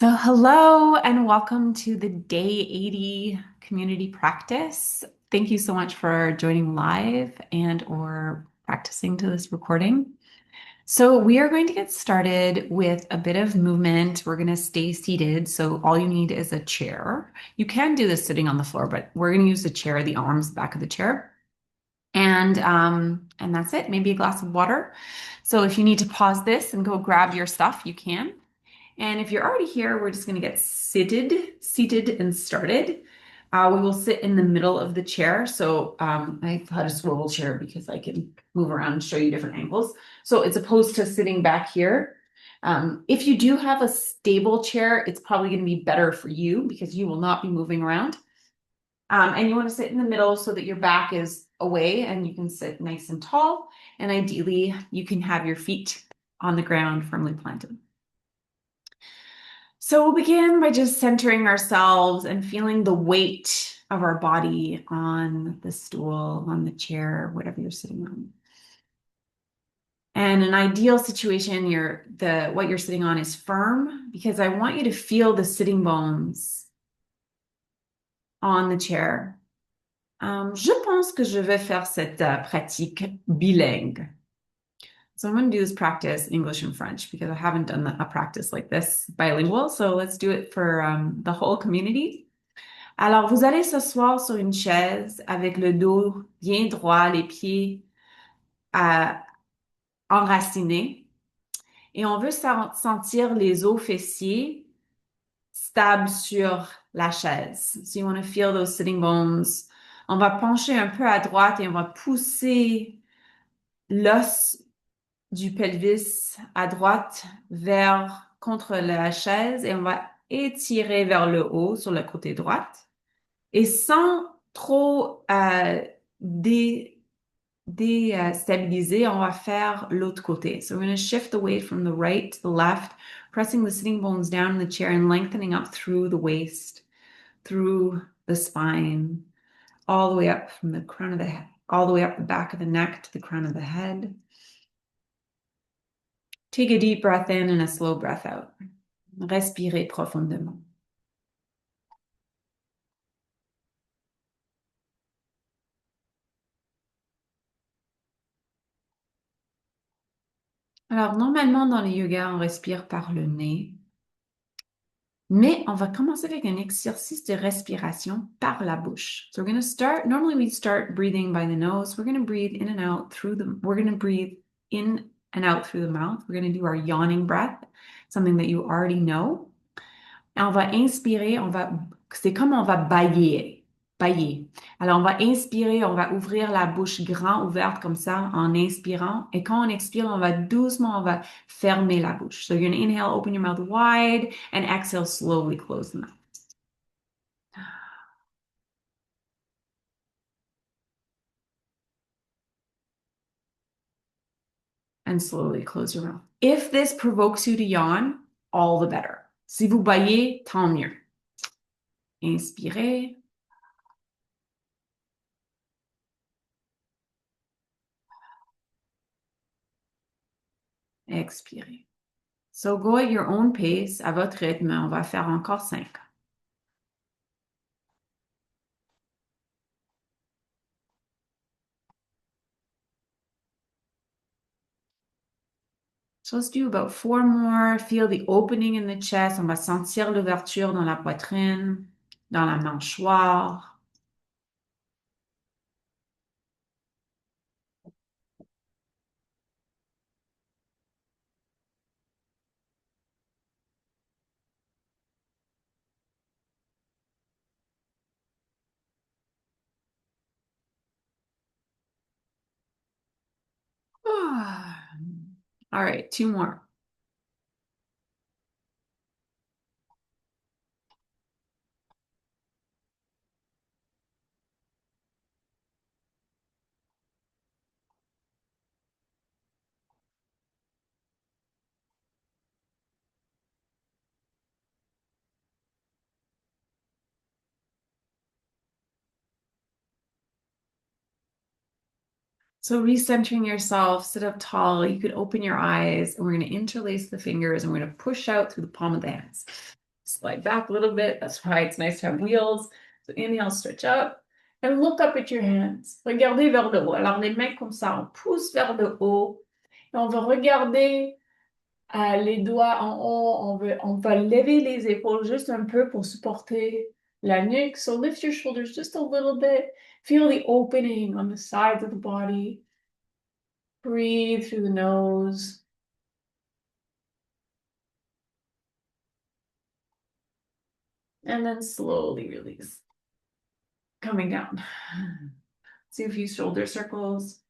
So, hello and welcome to the Day 80 community practice. Thank you so much for joining live and or practicing to this recording. So, we are going to get started with a bit of movement. We're going to stay seated. So, all you need is a chair. You can do this sitting on the floor, but we're going to use the chair, the arms back of the chair. And that's it. Maybe a glass of water. So, if you need to pause this and go grab your stuff, you can. And if you're already here, we're just going to get seated and started. We will sit in the middle of the chair. So I had a swivel chair because I can move around and show you different angles. So it's opposed to sitting back here. If you do have a stable chair, it's probably going to be better for you because you will not be moving around. And you want to sit in the middle so that your back is away and you can sit nice and tall. And ideally, you can have your feet on the ground firmly planted. So we'll begin by just centering ourselves and feeling the weight of our body on the stool, on the chair, whatever you're sitting on. And an ideal situation, what you're sitting on is firm because I want you to feel the sitting bones on the chair. Je pense que je vais faire cette pratique bilingue. So I'm going to do this practice English and French because I haven't done a practice like this bilingual. So let's do it for the whole community. Alors, vous allez s'asseoir sur une chaise avec le dos bien droit, les pieds euh, enracinés. Et on veut sentir les os fessiers stables sur la chaise. So you want to feel those sitting bones. On va pencher un peu à droite et on va pousser l'os du pelvis à droite contre la chaise et on va étirer vers le haut sur le côté droite. Et sans trop déstabiliser, on va faire l'autre côté. So we're going to shift the weight from the right to the left, pressing the sitting bones down in the chair and lengthening up through the waist, through the spine, all the way up from the crown of the head, all the way up the back of the neck to the crown of the head. Take a deep breath in and a slow breath out. Respirez profondément. Alors, normalement, dans le yoga, on respire par le nez. Mais on va commencer avec un exercice de respiration par la bouche. So we're going to start, normally we start breathing by the nose. We're going to breathe in and out we're going to breathe in and out through the mouth. We're going to do our yawning breath, something that you already know. Et on va inspirer, c'est comme on va bailler. Alors, on va inspirer, on va ouvrir la bouche grand ouverte comme ça en inspirant. Et quand on expire, on va fermer la bouche. So you're going to inhale, open your mouth wide, and exhale, slowly close the mouth. And slowly close your mouth. If this provokes you to yawn, all the better. Si vous baillez, tant mieux. Inspirez. Expirez. So go at your own pace, à votre rythme. On va faire encore 5. So let's do about 4 more. Feel the opening in the chest. On va sentir l'ouverture dans la poitrine, dans la mâchoire. All right, 2 more. So recentering yourself, sit up tall. You could open your eyes and we're going to interlace the fingers and we're going to push out through the palm of the hands. slide back a little bit. That's why it's nice to have wheels. So inhale, stretch up. And look up at your hands. Regardez vers le haut. Alors, les mains comme ça, on pousse vers le haut. Et on va regarder les doigts en haut. On va lever les épaules juste un peu pour supporter la nuque. So lift your shoulders just a little bit. Feel the opening on the sides of the body. Breathe through the nose. And then slowly release. Coming down. Do a few shoulder circles.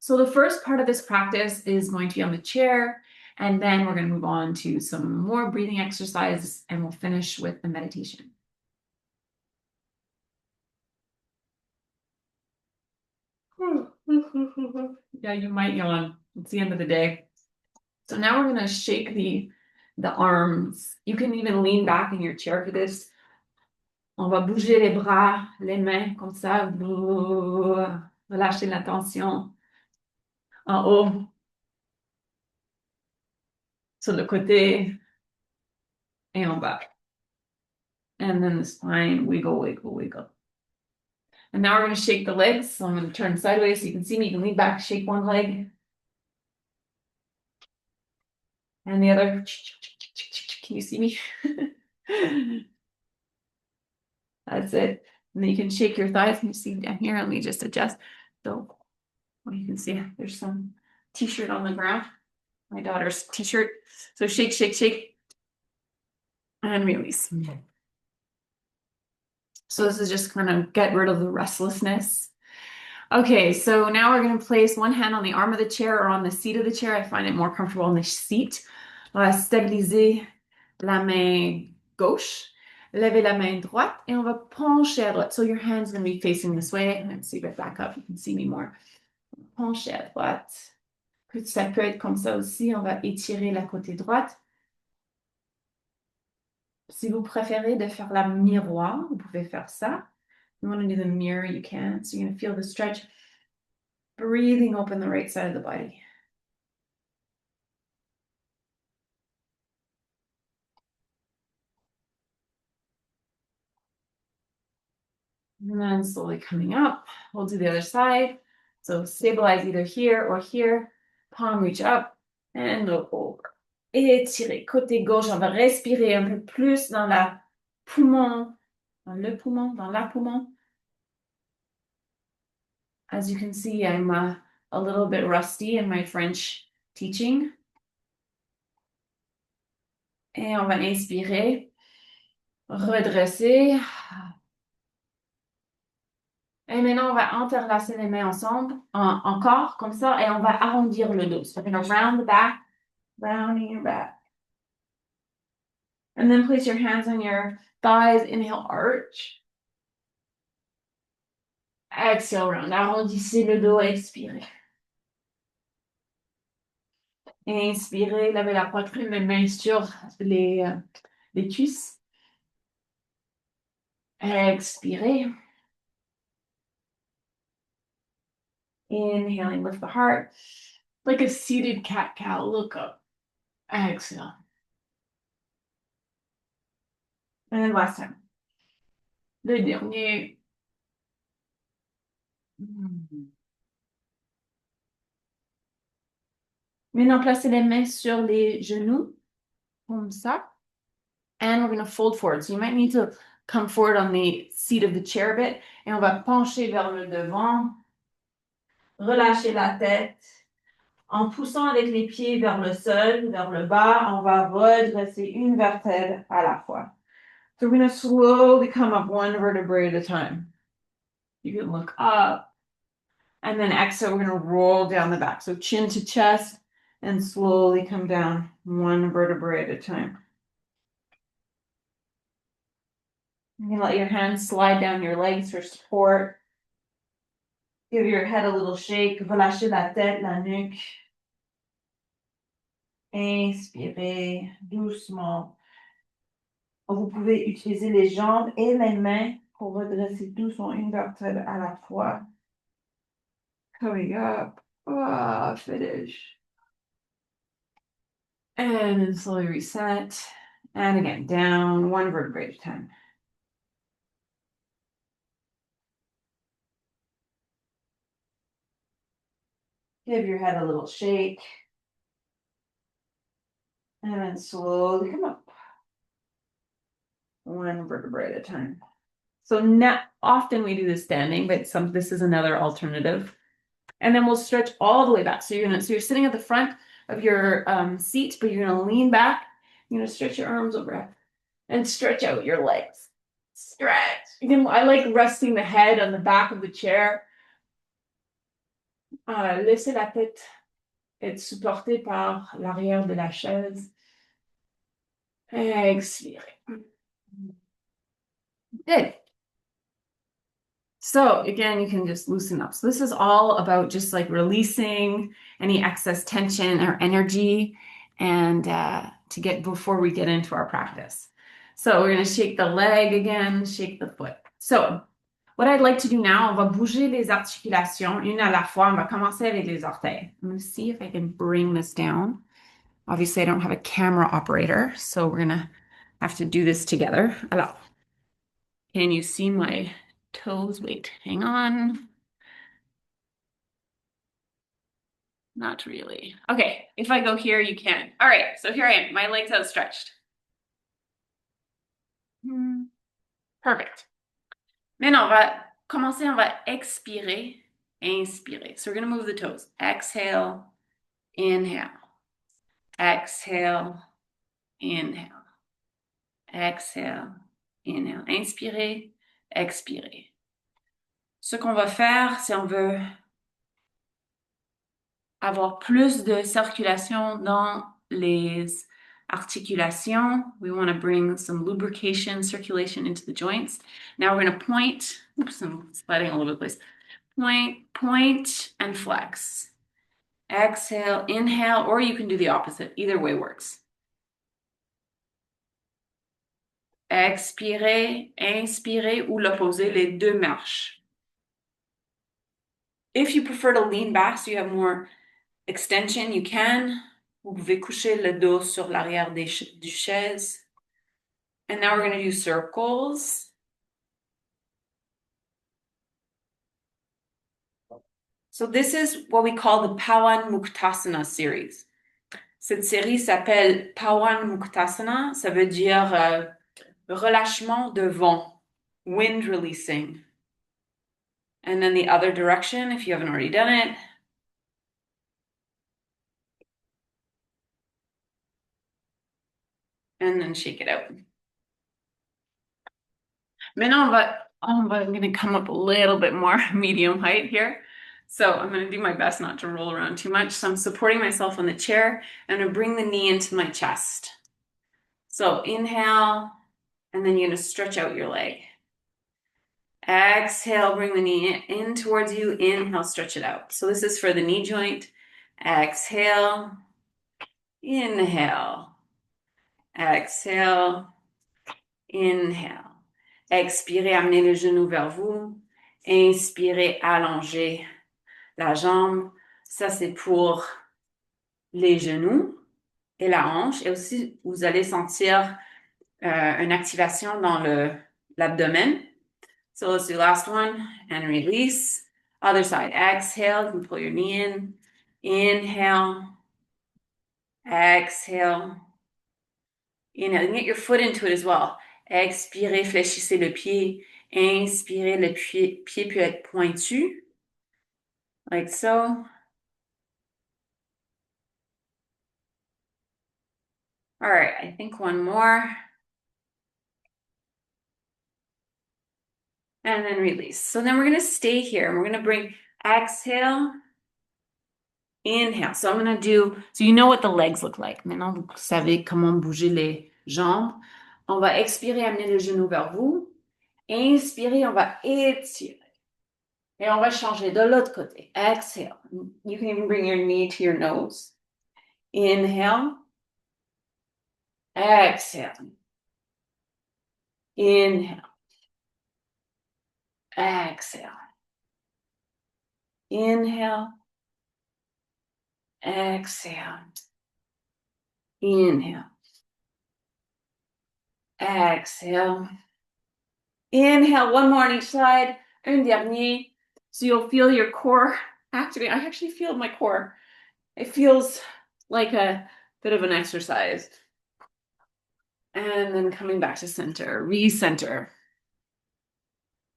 So the first part of this practice is going to be on the chair, and then we're going to move on to some more breathing exercises, and we'll finish with the meditation. Yeah, you might yawn. It's the end of the day. So now we're going to shake the arms. You can even lean back in your chair for this. On va bouger les bras, les mains, comme ça. Relâchez la tension en haut, sur le côté et en bas. And then the spine, wiggle, wiggle, wiggle. And now we're going to shake the legs. So I'm going to turn sideways so you can see me. You can lean back, shake one leg. And the other. Can you see me? That's it. And then you can shake your thighs. Can you see down here? Let me just adjust. So well, you can see there's some t-shirt on the ground. My daughter's t-shirt. So shake, shake, shake. And release. So this is just kind of get rid of the restlessness. Okay, so now we're going to place one hand on the arm of the chair or on the seat of the chair. I find it more comfortable on the seat. On va stabiliser la main gauche, lever la main droite, et on va pencher à droite. So your hand's going to be facing this way. Let's see if I back up, you can see me more. Pencher à droite. Ça peut être comme ça aussi. On va étirer la côté droite. Si vous préférez de faire la miroir, vous pouvez faire ça. You want to do the mirror, you can. So you're going to feel the stretch. Breathing open the right side of the body. And then slowly coming up. We'll do the other side. So stabilize either here or here. Palm reach up and look over. Étirez. Côté gauche, on va respirer un peu plus dans la poumon. Dans le poumon, dans la poumon. As you can see, I'm a little bit rusty in my French teaching. Et on va inspirer. Redresser. Et maintenant, on va entrelacer les mains ensemble, encore, comme ça, et on va arrondir le dos. So we're going to round the back, rounding your back. And then place your hands on your thighs. Inhale, arch. Exhale, round. Arrondissez le dos, expirez. Inspirez, lavez la poitrine, les mains sur les cuisses. Expirez. Inhaling, lift the heart. Like a seated cat-cow, look up. Exhale. And then last time. Le dernier. Maintenant, placez les mains sur les genoux, comme ça. And we're going to fold forward. So you might need to come forward on the seat of the chair a bit. Et on va pencher vers le devant. Relâcher la tête. En poussant avec les pieds vers le sol, vers le bas, on va redresser une vertèbre à la fois. So we're going to slowly come up one vertebrae at a time. You can look up. And then exhale, we're going to roll down the back. So chin to chest and slowly come down one vertebrae at a time. You can let your hands slide down your legs for support. Give your head a little shake. Relâchez la tête, la nuque. Inspirez doucement. Vous pouvez utiliser les jambes et les mains pour redresser doucement une vertèbre à la fois. Coming up. Finish. And then slowly reset. And again, down one vertebrae at a time. Give your head a little shake. And then slowly come up. One vertebrae at a time. So not often we do this standing, but this is another alternative. And then we'll stretch all the way back. So you're sitting at the front of your seat, but you're gonna lean back. You're gonna stretch your arms over and stretch out your legs. Stretch. I like resting the head on the back of the chair. Laissez la tête être supportée par l'arrière de la chaise. Expirez. Good. So again, you can just loosen up. So this is all about just like releasing any excess tension or energy and to get before we get into our practice. So we're going to shake the leg again, shake the foot. So what I'd like to do now, on va bouger les articulations une à la fois. On va commencer avec les orteils. I'm going to see if I can bring this down. Obviously, I don't have a camera operator, so we're going to have to do this together. Alors, can you see my toes? Wait, hang on. Not really. Okay, if I go here, you can. All right, so here I am. My legs outstretched. Perfect. Maintenant, on va commencer, on va expirer, inspirer. So we're going to move the toes. Exhale, inhale. Exhale, inhale. Exhale, inhale. Inspirez, expirez. Ce qu'on va faire, c'est on veut avoir plus de circulation dans les articulations. We want to bring some lubrication, circulation into the joints. Now we're going to point. Oops, I'm sliding all over the place. Point, and flex. Exhale, inhale, or you can do the opposite. Either way works. Expirez, inspirez, ou l'opposé, les deux marches. If you prefer to lean back so you have more extension, you can. Vous pouvez coucher le dos sur l'arrière du chaise. And now we're going to do circles. So this is what we call the Pawan Muktasana series. Cette série s'appelle Pawan Muktasana. Ça veut dire relâchement de vent, wind releasing. And then the other direction, if you haven't already done it. And then shake it out. Maintenant, I'm going to come up a little bit more medium height here. So I'm going to do my best not to roll around too much. So I'm supporting myself on the chair. I'm going to bring the knee into my chest. So inhale, and then you're going to stretch out your leg. Exhale, bring the knee in towards you. Inhale, stretch it out. So this is for the knee joint. Exhale, inhale. Exhale, inhale. Expirez, amenez le genou vers vous. Inspirez, allongez la jambe. Ça, c'est pour les genoux et la hanche. Et aussi, vous allez sentir une activation dans l'abdomen. So let's do last one and release. Other side. Exhale. You can pull your knee in. Inhale. Exhale. Inhale. You can get your foot into it as well. Expirez, fléchissez le pied. Inspirez, le pied peut être pointu. Like so. All right, I think one more. And then release. So then we're going to stay here. We're going to bring exhale, inhale. So I'm going to do, so you know what the legs look like. Maintenant, vous savez comment bouger les jambes. On va expirer, amener le genou vers vous. Inspirer, on va étirer. Et on va changer de l'autre côté. Exhale. You can even bring your knee to your nose. Inhale. Exhale. Inhale. Exhale. Inhale. Exhale. Inhale. Exhale. Inhale, one more on each side. Un dernier. So you'll feel your core activate. I actually feel my core. It feels like a bit of an exercise. And then coming back to center, recenter.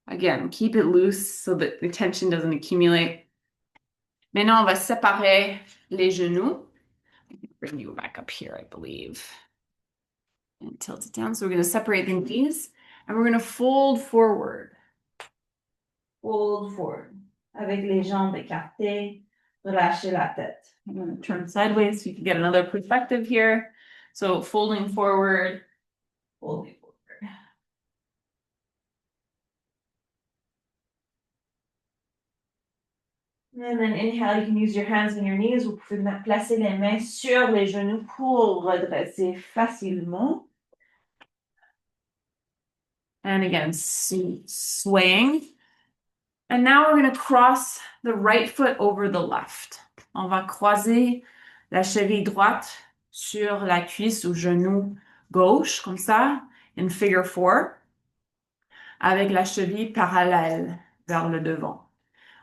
Again, keep it loose so that the tension doesn't accumulate. Maintenant, on va séparer les genoux. Bring you back up here, I believe. And tilt it down. So we're going to separate the knees and we're going to fold forward. Fold forward. Avec les jambes écartées, relâchez la tête. I'm going to turn sideways so you can get another perspective here. So folding forward, folding forward. And then inhale, you can use your hands on your knees. Vous pouvez placer les mains sur les genoux pour redresser facilement. And again, swaying. And now we're going to cross the right foot over the left. On va croiser la cheville droite sur la cuisse ou genou gauche, comme ça, in figure 4, avec la cheville parallèle vers le devant.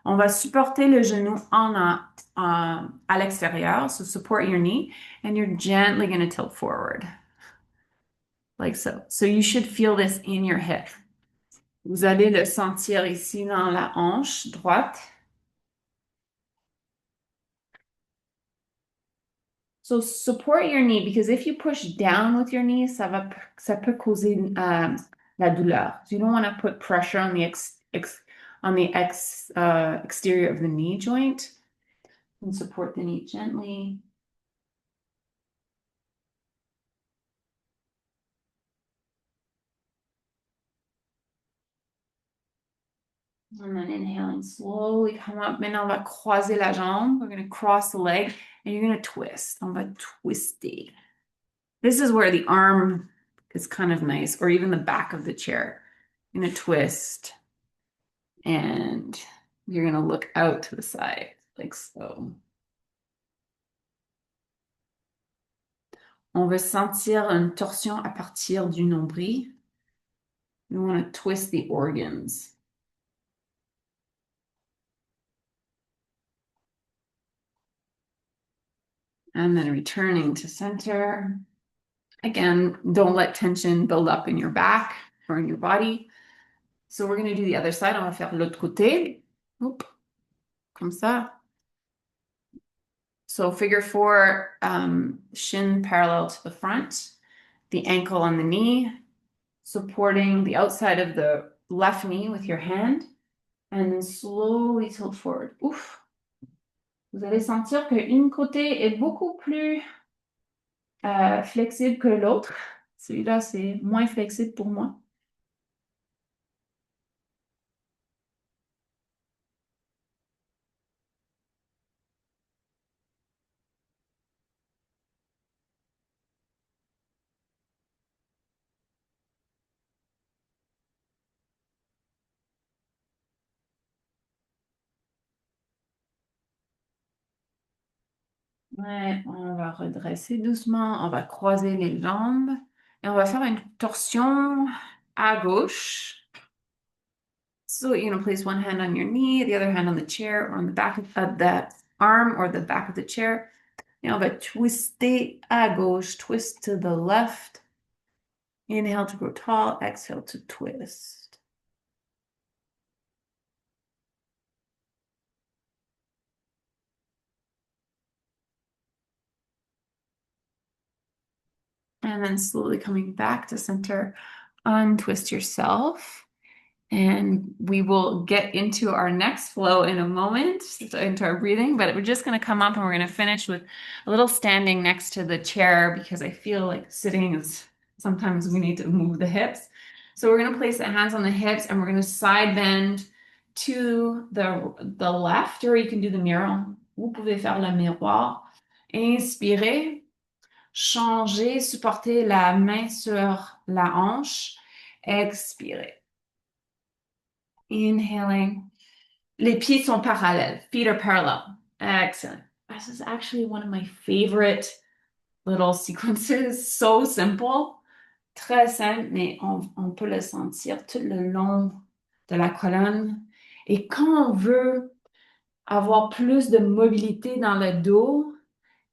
On va supporter le genou à l'extérieur, so support your knee, and you're gently going to tilt forward, like so. So you should feel this in your hip. Vous allez le sentir ici dans la hanche droite. So support your knee, because if you push down with your knee, ça peut causer la douleur. So you don't want to put pressure on the exterior of the knee joint. And support the knee gently. And then inhaling, slowly come up. Maintenant, on va croiser la jambe. We're going to cross the leg, and you're going to twist. On va twister. This is where the arm is kind of nice, or even the back of the chair. You're going to twist, and you're going to look out to the side, like so. On veut sentir une torsion à partir du nombril. You want to twist the organs. And then returning to center. Again, don't let tension build up in your back or in your body. So we're going to do the other side. On va faire l'autre côté. Oop. Comme ça. So figure 4, shin parallel to the front, the ankle on the knee, supporting the outside of the left knee with your hand, and then slowly tilt forward. Ouf. Vous allez sentir qu'une côté est beaucoup plus flexible que l'autre. Celui-là, c'est moins flexible pour moi. Ouais, on va redresser doucement, on va croiser les jambes et on va faire une torsion à gauche. So you're going to place one hand on your knee, the other hand on the chair or on the back of the arm or the back of the chair. Et on va twister à gauche, twist to the left. Inhale to grow tall, exhale to twist. And then slowly coming back to center, untwist yourself. And we will get into our next flow in a moment, into our breathing, but we're just going to come up and we're going to finish with a little standing next to the chair because I feel like sitting is sometimes we need to move the hips. So we're going to place the hands on the hips and we're going to side bend to the left, or you can do the mirror. Vous pouvez faire le miroir. Inspirez, changez, supportez la main sur la hanche. Expirez. Inhaling. Les pieds sont parallèles. Feet are parallel. Excellent. This is actually one of my favorite little sequences. So simple. très simple, mais on peut le sentir tout le long de la colonne. Et quand on veut avoir plus de mobilité dans le dos,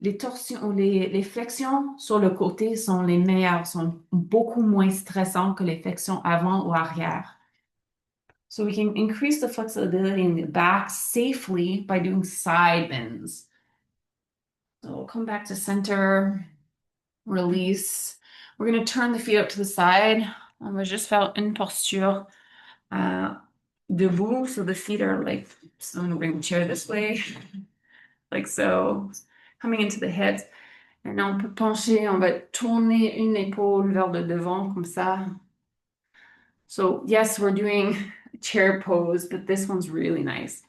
les torsions, les flexions sur le côté sont les meilleures, sont beaucoup moins stressantes que les flexions avant ou arrière. So we can increase the flexibility in the back safely by doing side bends. So we'll come back to center, release. We're going to turn the feet up to the side. On va juste faire une posture debout. So the feet are like, so I'm going to bring the chair this way, like so, coming into the hips. Et là, on peut pencher, on va tourner une épaule vers le devant, comme ça. So, yes, we're doing a chair pose, but this one's really nice.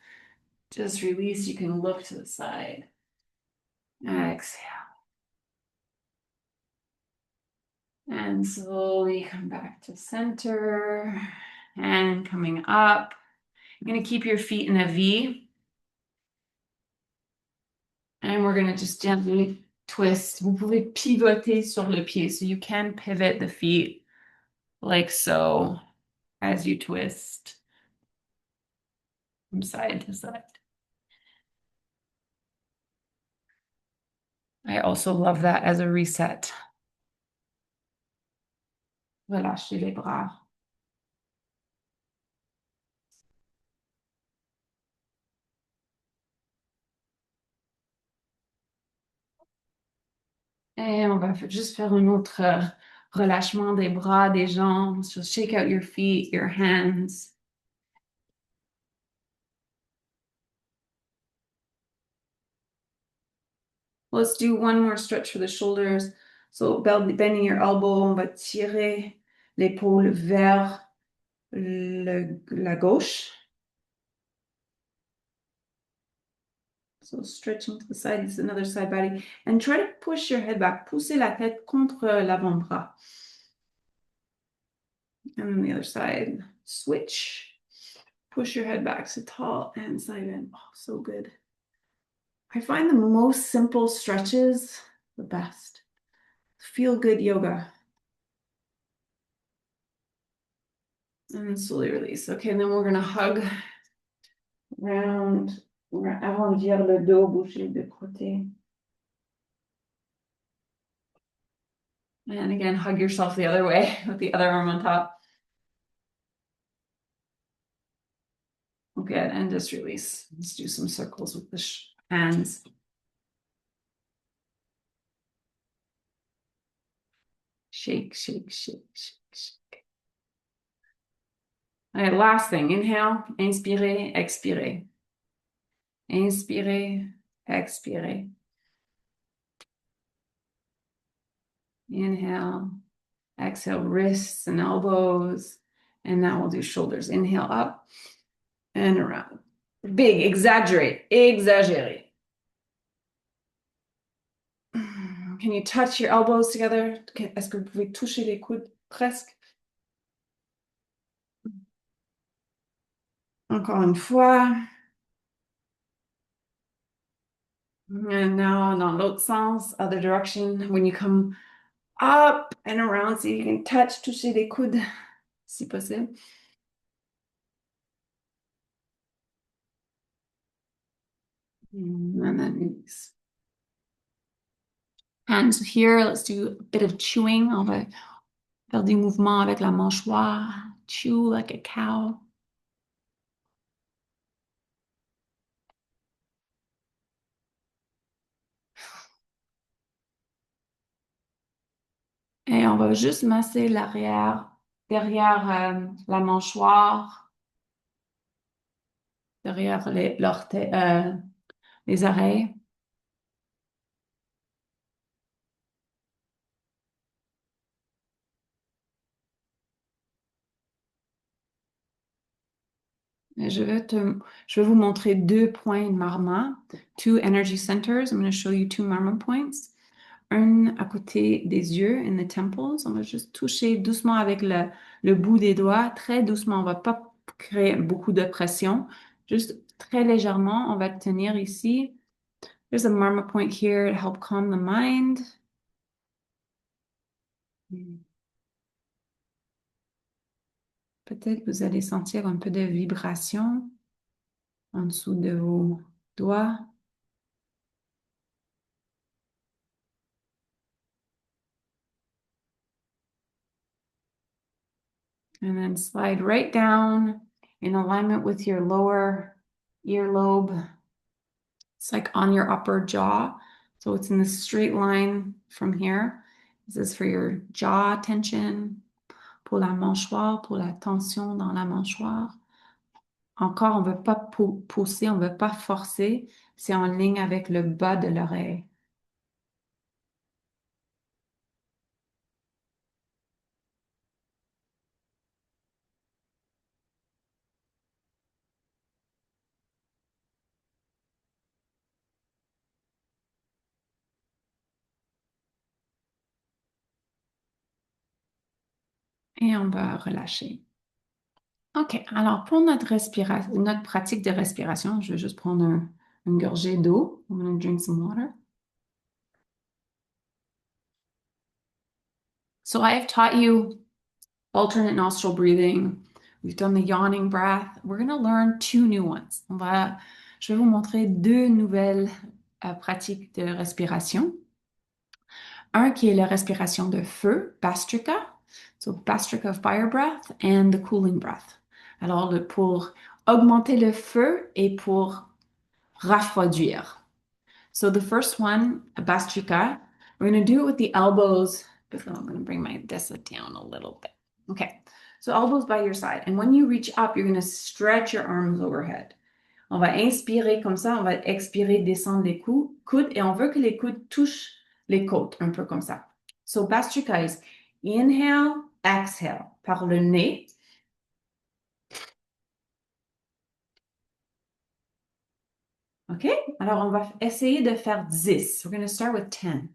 Just release, you can look to the side. Exhale. And slowly come back to center. And coming up. You're going to keep your feet in a V. And we're going to just gently twist. Vous pouvez pivoter sur le pied. So you can pivot the feet like so as you twist from side to side. I also love that as a reset. Relâchez les bras. Et on va juste faire un autre relâchement des bras, des jambes. So shake out your feet, your hands. Let's do one more stretch for the shoulders. So bending your elbow, on va tirer l'épaule vers la gauche. So stretching to the side, it's another side body. And try to push your head back. Poussez la tête contre l'avant-bras. And then the other side, switch. Push your head back, so tall and side bend. Oh, so good. I find the most simple stretches the best. Feel good yoga. And then slowly release. Okay, and then we're gonna hug round, arrondir le dos, bouger de côté. And again, hug yourself the other way with the other arm on top. Good, and just release. Let's do some circles with the hands. Shake, shake, shake, shake, shake. All right, last thing. Inhale, inspirez, expirez. Inspirez, expirez. Inhale, exhale, wrists and elbows. And now we'll do shoulders. Inhale up and around. Big, exaggerate, exaggerate. Can you touch your elbows together? Est-ce que vous pouvez toucher les coudes presque? Encore une fois. And now dans l'autre sens, other direction. When you come up and around, so you can touch, toucher les coudes, si possible. And then release. Hands here, let's do a bit of chewing. On va faire des mouvements avec la mâchoire. Chew like a cow. Et on va juste masser l'arrière, derrière la mâchoire, derrière les oreilles. Et je vais vous montrer deux points marma, two energy centers. I'm going to show you two marma points. Un à côté des yeux, in the temples. On va juste toucher doucement avec le bout des doigts, très doucement. On va pas créer beaucoup de pression. Juste très légèrement, on va tenir ici. There's a marma point here to help calm the mind. peut-être vous allez sentir un peu de vibration en dessous de vos doigts. And then slide right down in alignment with your lower earlobe. It's like on your upper jaw. So it's in this straight line from here. This is for your jaw tension, pour la mâchoire, pour la tension dans la mâchoire. Encore, on ne veut pas pousser, on ne veut pas forcer. C'est en ligne avec le bas de l'oreille. Et on va relâcher. OK, alors pour notre notre pratique de respiration, je vais juste prendre une gorgée d'eau. I'm going to drink some water. So I have taught you alternate nostril breathing. We've done the yawning breath. We're going to learn two new ones. Je vais vous montrer deux nouvelles pratiques de respiration. Un qui est la respiration de feu, Bhastrika. So Bhastrika of fire breath and the cooling breath. Alors pour augmenter le feu et pour refroidir. So the first one, Bhastrika, we're going to do it with the elbows. I'm going to bring my desk down a little bit. Okay, so elbows by your side. And when you reach up, you're going to stretch your arms overhead. On va inspirer comme ça, on va expirer, descendre les coudes, et on veut que les coudes touchent les côtes, un peu comme ça. So Bhastrika is inhale, exhale, par le nez. OK? Alors, on va essayer de faire 10. We're going to start with 10.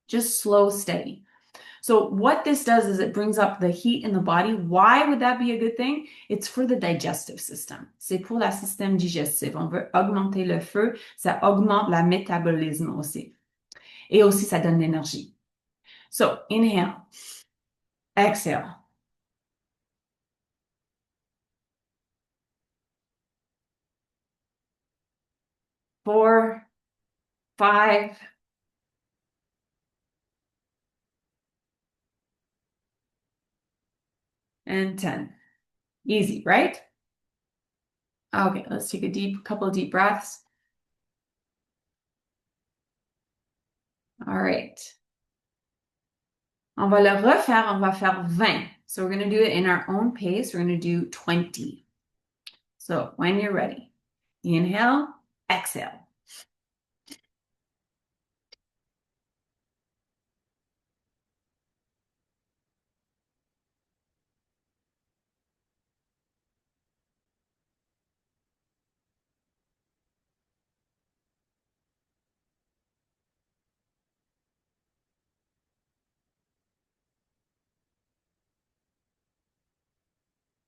Just slow, steady. So what this does is it brings up the heat in the body. Why would that be a good thing? It's for the digestive system. C'est pour le système digestif. On veut augmenter le feu. Ça augmente le métabolisme aussi. Et aussi, ça donne l'énergie. So, inhale. Exhale. 4, 5, and 10. Easy, right? Okay, let's take a couple of deep breaths. All right. On va le refaire, on va faire 20. So we're going to do it in our own pace. We're going to do 20. So when you're ready, inhale, exhale.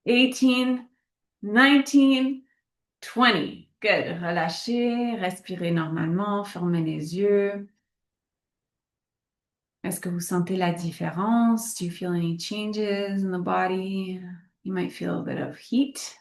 Eighteen, 19, 20. Good. Relâchez, respirez normalement, fermez les yeux. Est-ce que vous sentez la différence? Do you feel any changes in the body? You might feel a bit of heat.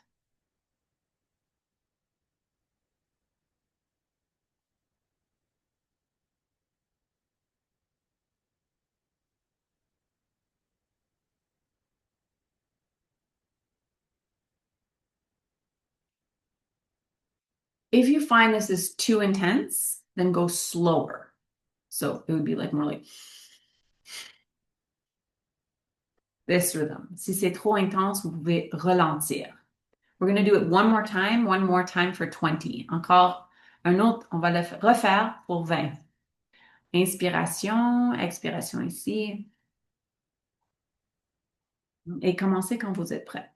If you find this is too intense, then go slower. So it would be like more like this rhythm. Si c'est trop intense, vous pouvez ralentir. We're going to do it one more time for 20. Encore un autre, on va le refaire pour 20. Inspiration, expiration ici. Et commencez quand vous êtes prêt.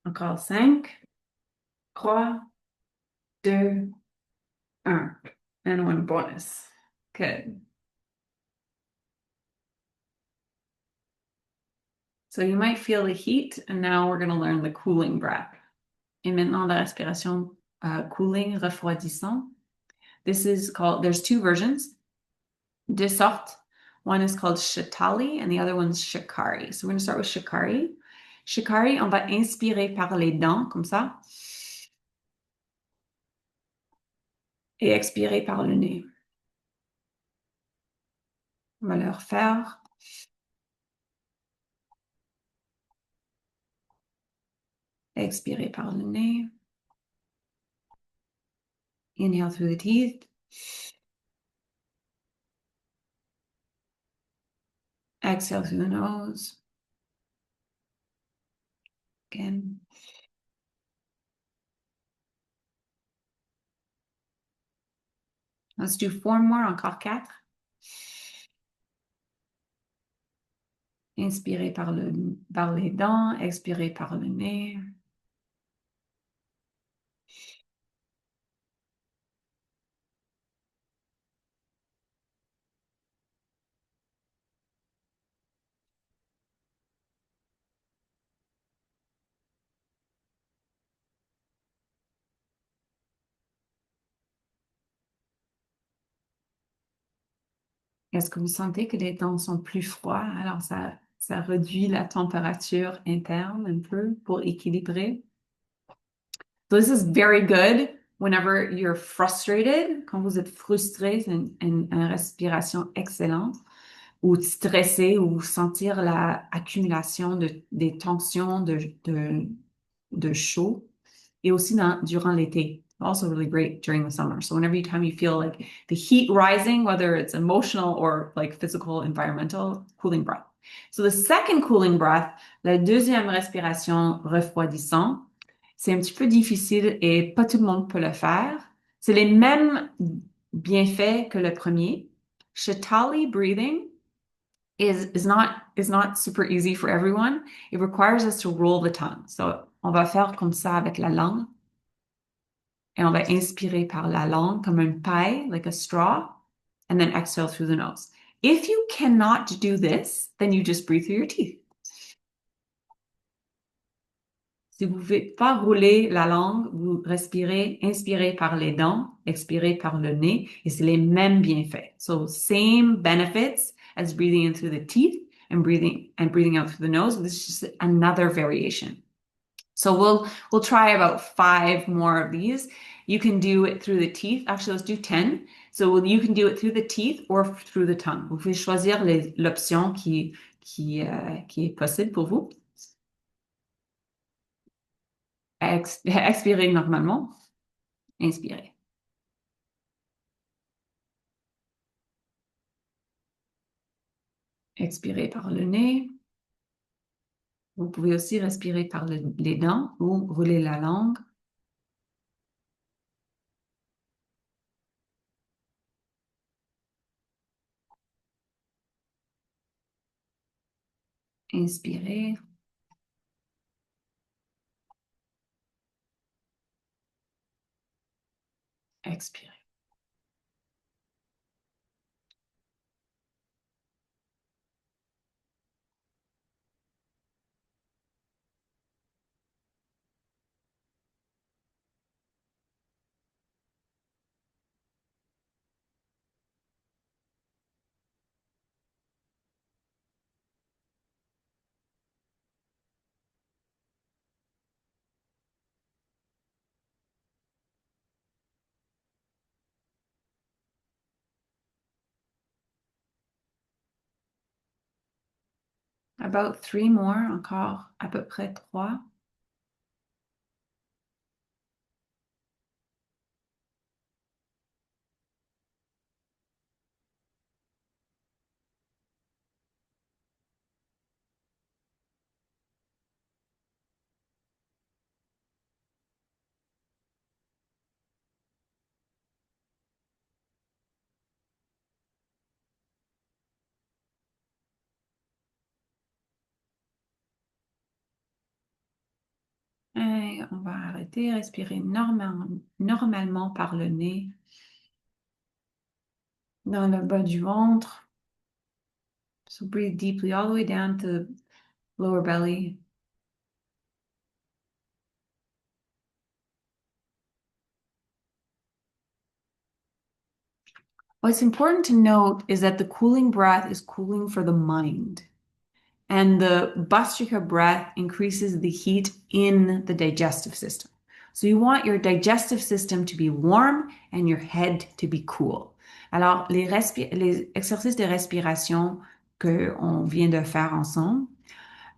Encore 5, 3, 2, 1. And one bonus. Good. So you might feel the heat, and now we're going to learn the cooling breath. Et maintenant, la respiration cooling, refroidissant. This is called, there's two versions, deux sortes. One is called Shitali and the other one's Shikari. So we're going to start with Shikari. Shikari, on va inspirer par les dents, comme ça, et expirer par le nez. On va le refaire. Expirer par le nez. Inhale through the teeth. Exhale through the nose. Again. Let's do four more, encore quatre. Inspirez par les dents, expirez par le nez. Est-ce que vous sentez que les dents sont plus froides? Alors, ça réduit la température interne un peu pour équilibrer. So this is very good whenever you're frustrated. Quand vous êtes frustré, c'est une respiration excellente. Ou stressé, ou sentir la accumulation des tensions de chaud. Et aussi durant l'été. Also really great during the summer. So whenever time you feel like the heat rising, whether it's emotional or like physical, environmental, cooling breath. So the second cooling breath, la deuxième respiration refroidissant, c'est un petit peu difficile et pas tout le monde peut le faire. C'est les mêmes bienfaits que le premier. Shatali breathing is not super easy for everyone. It requires us to roll the tongue. So, on va faire comme ça avec la langue. Et on va inspirer par la langue comme une paille, like a straw, and then exhale through the nose. If you cannot do this, then you just breathe through your teeth. Si vous ne pouvez pas rouler la langue, vous respirez, inspirez par les dents, expirez par le nez, et c'est les mêmes bienfaits. So same benefits as breathing in through the teeth and breathing out through the nose. This is just another variation. So we'll try about 5 more of these. You can do it through the teeth. Actually, let's do 10. So you can do it through the teeth or through the tongue. Vous pouvez choisir l'option qui est possible pour vous. Expirez normalement. Inspirez. Expirez par le nez. Vous pouvez aussi respirer par les dents ou rouler la langue. Inspirez. Expirez. About 3 more, encore à peu près 3. Et on va arrêter, respirer normalement par le nez. dans le bas du ventre. So breathe deeply all the way down to the lower belly. What's important to note is that the cooling breath is cooling for the mind. And the Bhastrika breath increases the heat in the digestive system. So you want your digestive system to be warm and your head to be cool. Alors, les exercices de respiration que on vient de faire ensemble,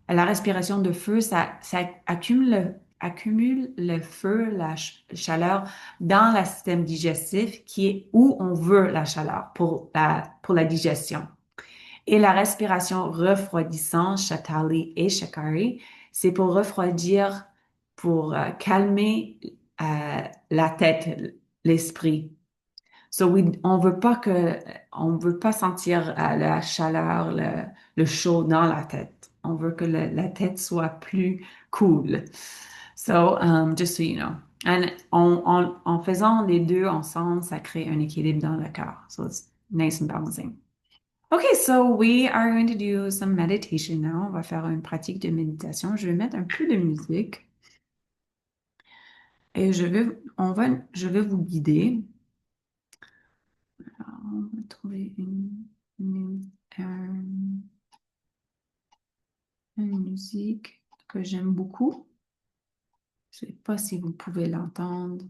la respiration de feu, ça accumule le feu, la chaleur dans le système digestif qui est où on veut la chaleur pour la digestion. Et la respiration refroidissante, Shatali et Shakari, c'est pour refroidir, pour calmer la tête, l'esprit. So on veut pas sentir la chaleur, le chaud dans la tête. On veut que la tête soit plus cool. So, just so you know. And en faisant les deux ensemble, ça crée un équilibre dans le corps. So it's nice and balancing. Okay, so we are going to do some meditation now. On va faire une pratique de méditation. Je vais mettre un peu de musique et je vais vous guider. Alors, on va trouver une musique que j'aime beaucoup. Je ne sais pas si vous pouvez l'entendre.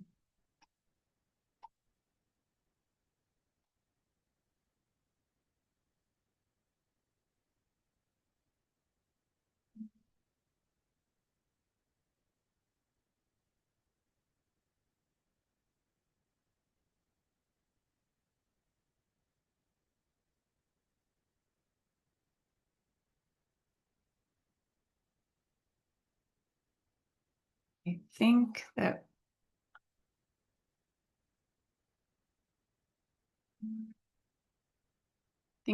I think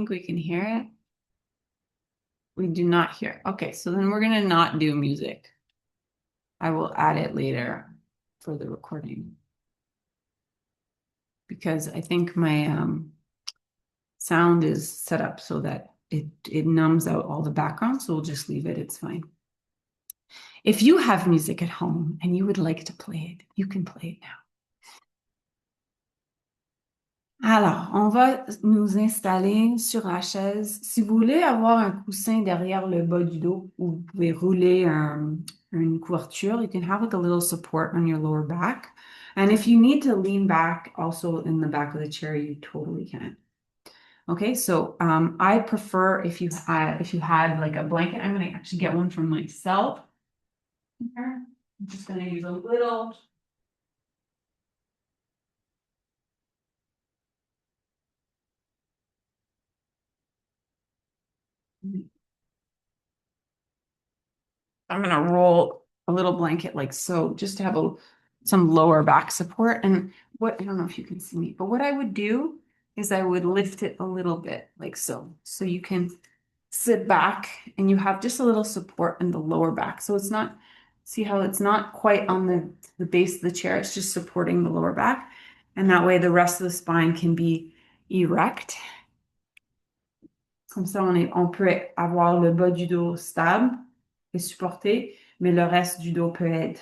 we can hear it. We do not hear. Okay, so then we're going to not do music. I will add it later for the recording because I think my sound is set up so that it numbs out all the background, so we'll just leave it. It's fine. If you have music at home and you would like to play it, you can play it now. Alors, on va nous installer sur la chaise. Si vous voulez avoir un coussin derrière le bas du dos, ou vous pouvez rouler une couverture, you can have like a little support on your lower back. And if you need to lean back also in the back of the chair, you totally can. Okay, so I prefer if you had like a blanket, I'm going to actually get one from myself. Here. I'm just going to use a little. I'm going to roll a little blanket like so, just to have some lower back support. And I don't know if you can see me, but what I would do is I would lift it a little bit like so. So you can sit back and you have just a little support in the lower back. So it's not, see how it's not quite on the base of the chair, it's just supporting the lower back. And that way the rest of the spine can be erect. Comme ça, on peut avoir le bas du dos stable et supporté, mais le reste du dos peut être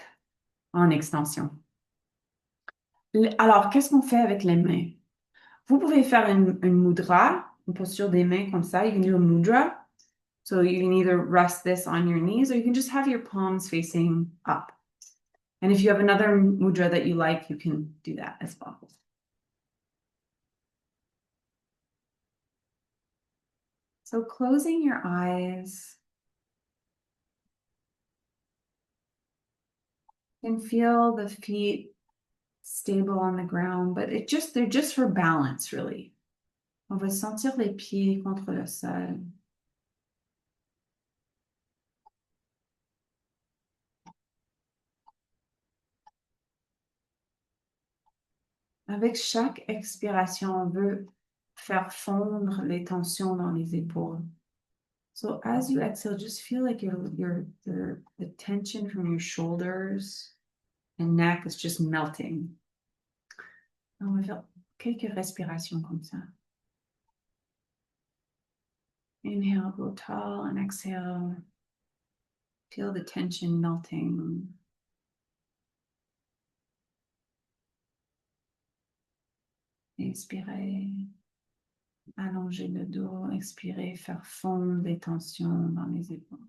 en extension. Alors, qu'est-ce qu'on fait avec les mains? Vous pouvez faire une mudra, une posture des mains comme ça. You can do a mudra. So you can either rest this on your knees or you can just have your palms facing up. And if you have another mudra that you like, you can do that as well. So closing your eyes, you can feel the feet stable on the ground, but they're just for balance, really. On va sentir les pieds contre le sol. Avec chaque expiration, on veut faire fondre les tensions dans les épaules. So as you exhale, just feel like the tension from your shoulders and neck is just melting. On va faire quelques respirations comme ça. Inhale, grow tall, and exhale. Feel the tension melting. Expirez. Allonger le dos. Expirez. Faire fondre les tensions dans les épaules.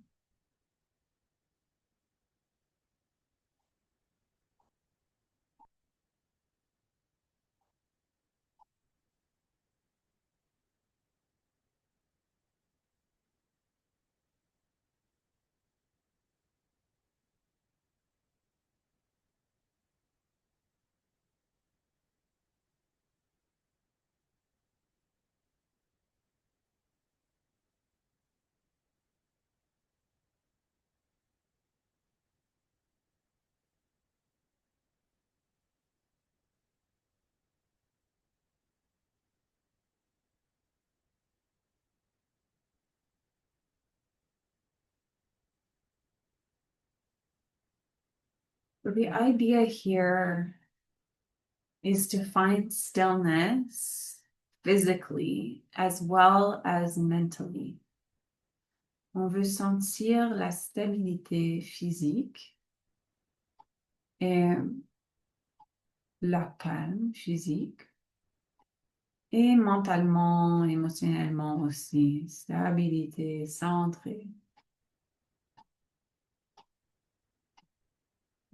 So the idea here is to find stillness physically as well as mentally. On veut sentir la stabilité physique et la calme physique et mentalement, émotionnellement aussi. Stabilité, centrée.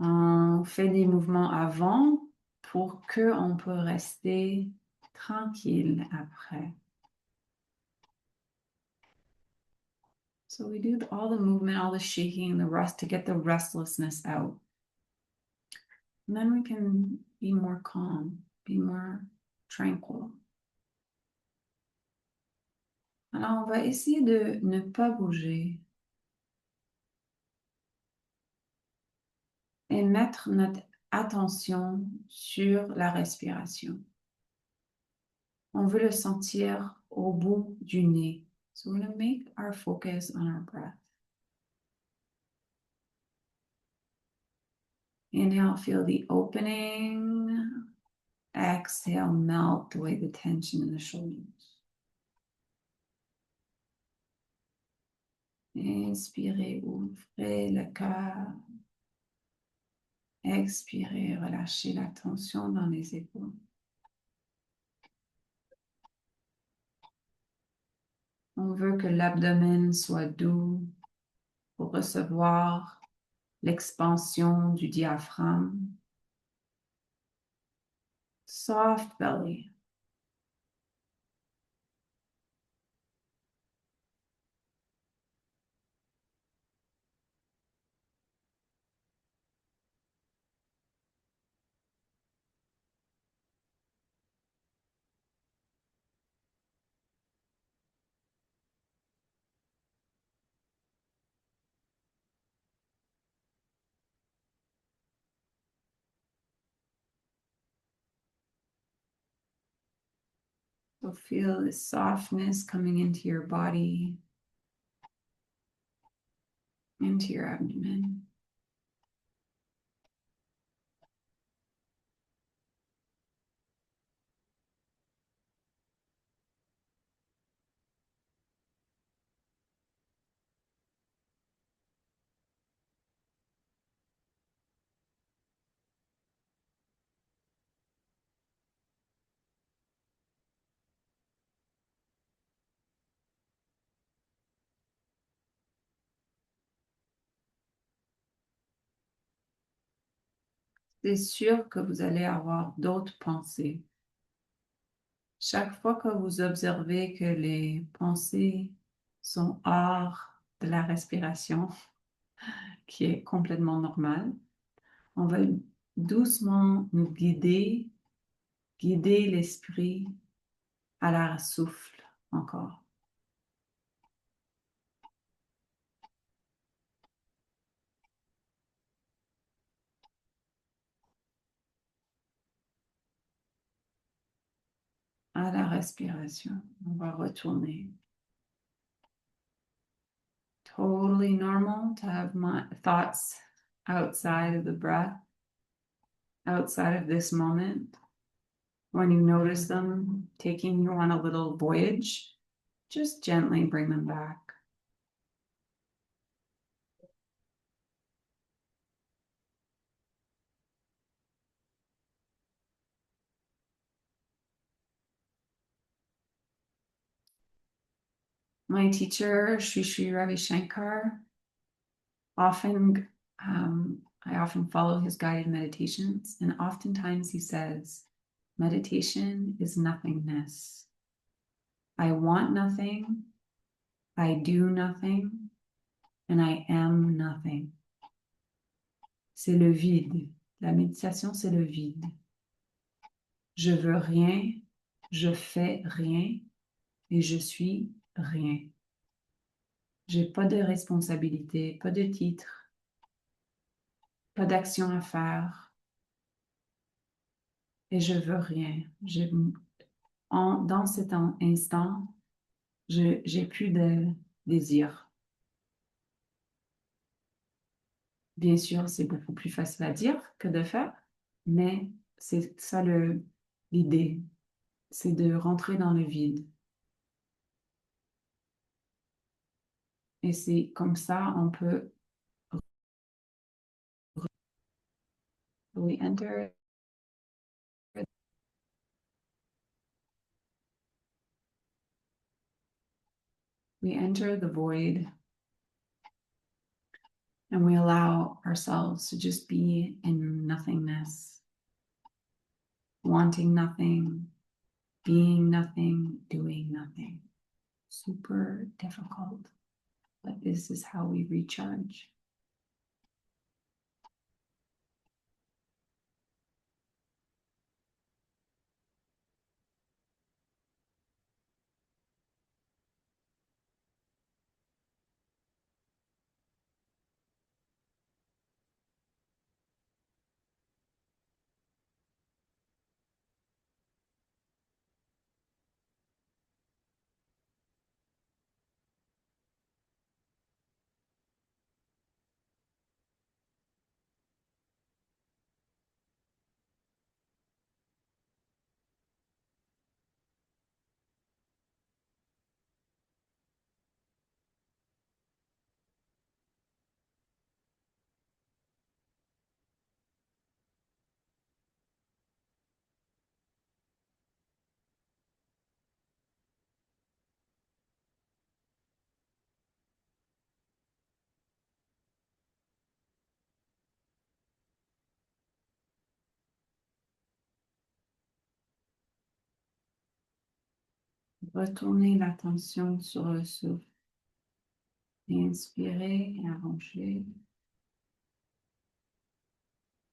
On fait des mouvements avant pour qu'on peut rester tranquille après. So we do all the movement, all the shaking, the rest to get the restlessness out. And then we can be more calm, be more tranquil. Alors, on va essayer de ne pas bouger et mettre notre attention sur la respiration. On veut le sentir au bout du nez. So we're going to make our focus on our breath. Inhale, feel the opening. Exhale, melt away the tension in the shoulders. Inspirez, ouvrez le cœur. Expirez, relâchez la tension dans les épaules. On veut que l'abdomen soit doux pour recevoir l'expansion du diaphragme. Soft belly. So feel the softness coming into your body, into your abdomen. C'est sûr que vous allez avoir d'autres pensées. Chaque fois que vous observez que les pensées sont hors de la respiration, qui est complètement normal, on va doucement nous guider l'esprit à la souffle encore. À la respiration. On va retourner. Totally normal to have my thoughts outside of the breath, outside of this moment. When you notice them taking you on a little voyage, just gently bring them back. My teacher, Shri Ravi Shankar, often, I often follow his guided meditations, and oftentimes he says, meditation is nothingness. I want nothing, I do nothing, and I am nothing. C'est le vide. La méditation, c'est le vide. Je veux rien, je fais rien, et je suis rien. J'ai pas de responsabilité, pas de titre, pas d'action à faire, et je veux rien. Dans cet instant, j'ai plus de désir. Bien sûr, c'est beaucoup plus facile à dire que de faire, mais c'est ça l'idée, c'est de rentrer dans le vide. Et c'est comme ça on peut we enter the void, and we allow ourselves to just be in nothingness, wanting nothing, being nothing, doing nothing. Super difficult, but this is how we recharge. Retournez l'attention sur le souffle. Inspirez, allongez.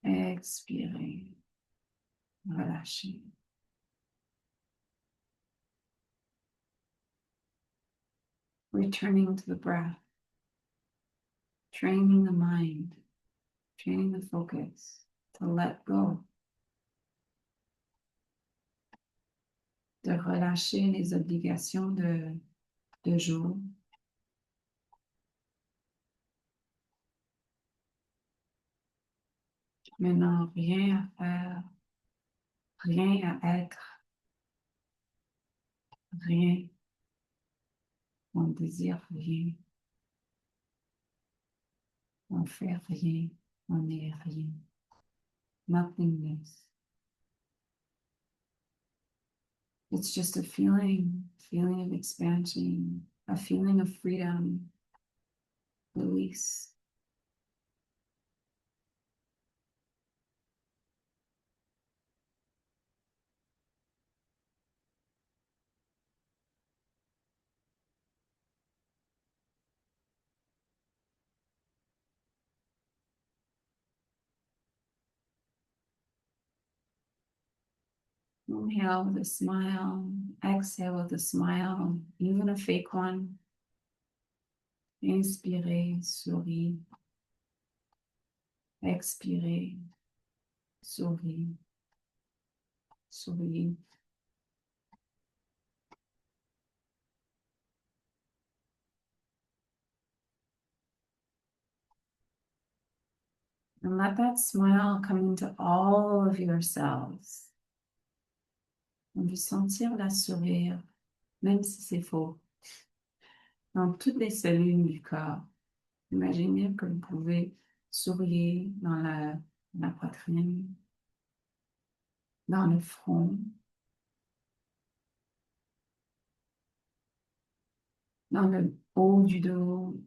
Expirez, relâchez. Returning to the breath. Training the mind. Training the focus to let go. De relâcher les obligations de jour. Maintenant, rien à faire, rien à être, rien. On désire rien. On fait rien. On est rien. Nothingness. It's just a feeling of expansion, a feeling of freedom, release. Inhale with a smile, exhale with a smile, even a fake one. Inspirez, souris. Expirez, souris, souris. And let that smile come into all of your cells. On peut sentir la sourire, même si c'est faux. dans toutes les cellules du corps. Imaginez que vous pouvez sourire dans la poitrine, dans le front, dans le haut du dos,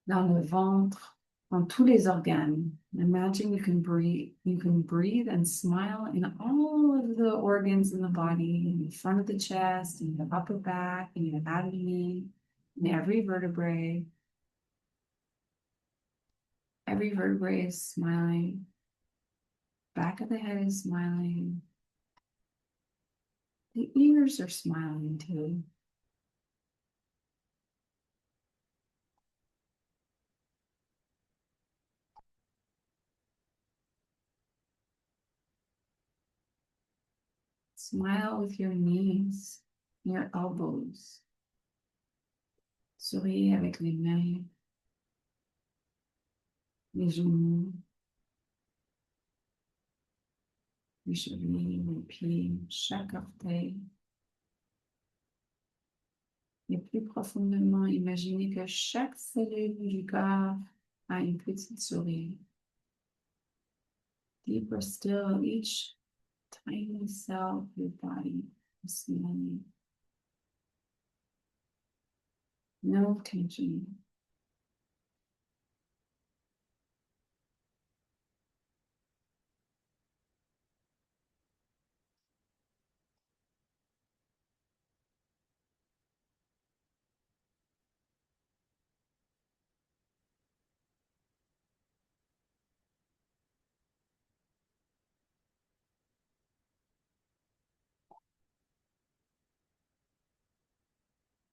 dans le ventre, dans tous les organes. Imagine you can breathe and smile in all of the organs in the body, in the front of the chest, in the upper back, in your abdomen, in every vertebrae. Every vertebrae is smiling. Back of the head is smiling. The ears are smiling too. Smile with your knees, your elbows. Souriez avec les mains, les genoux, les chevilles, les pieds, chaque orteil. Et plus profondément, imaginez que chaque cellule du corps a une petite souris. Deeper still, each tiny cell of your body is smiling. No tension.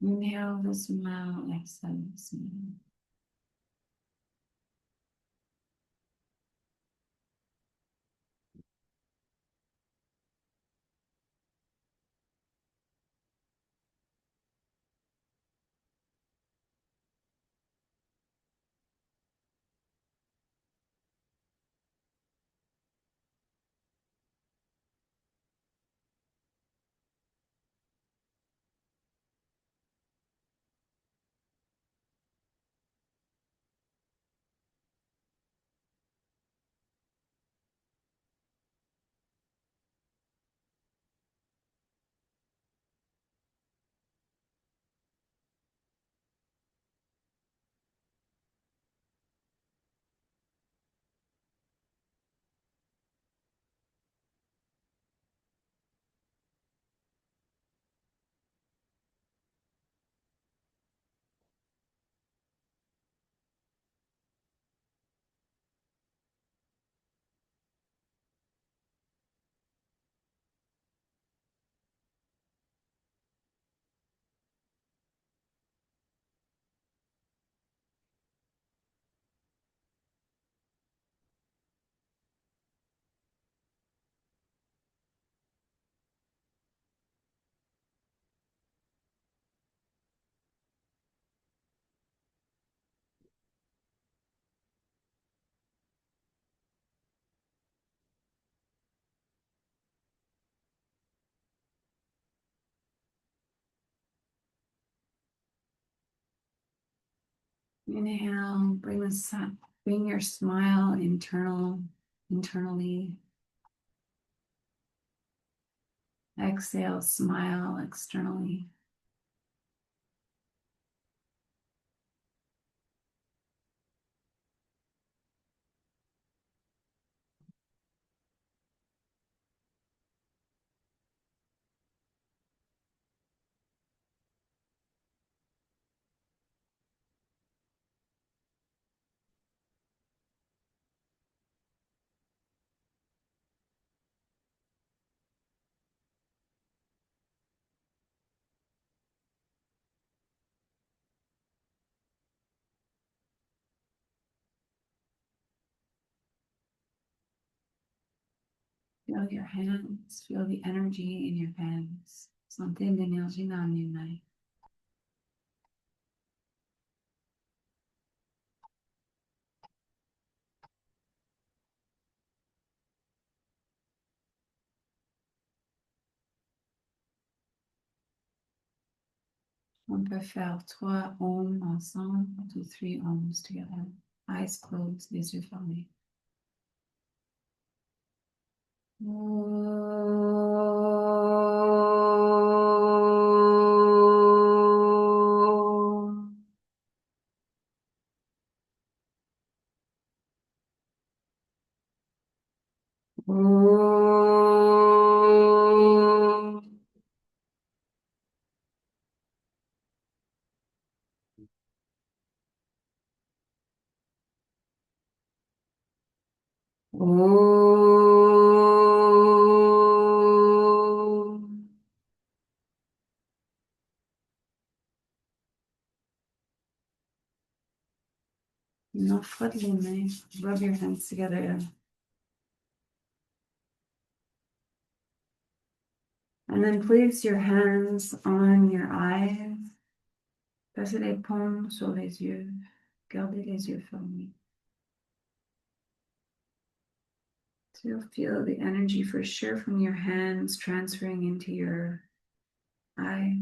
Inhale the smile, exhale the smile. Inhale, bring your smile internally. Exhale, smile externally. Feel your hands, feel the energy in your hands. Sentez l'énergie dans les mains. On peut faire 3 ohms ensemble, 2, 3 ohms together. Eyes closed, les yeux fermés. Now frotte les mains. Rub your hands together. And then place your hands on your eyes. Passez les paumes sur les yeux. Gardez les yeux fermés. So you'll feel the energy for sure from your hands transferring into your eyes.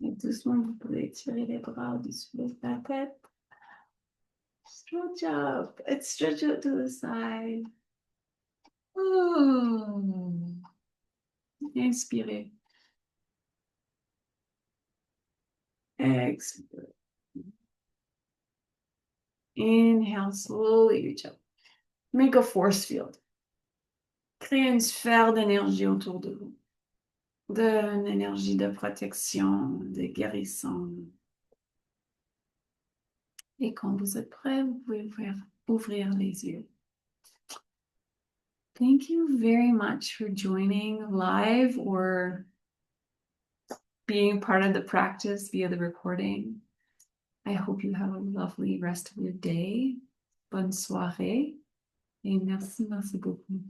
Et doucement, vous pouvez tirer les bras au-dessus de la tête. Stretch up and stretch out to the side. Inspirez. Expire. Inhale, slowly reach up. Make a force field. Créez une sphère d'énergie autour de vous. Une énergie de protection, de guérison. Et quand vous êtes prêt, vous pouvez ouvrir les yeux. Thank you very much for joining live or being part of the practice via the recording. I hope you have a lovely rest of your day. Bonne soirée. Et merci beaucoup.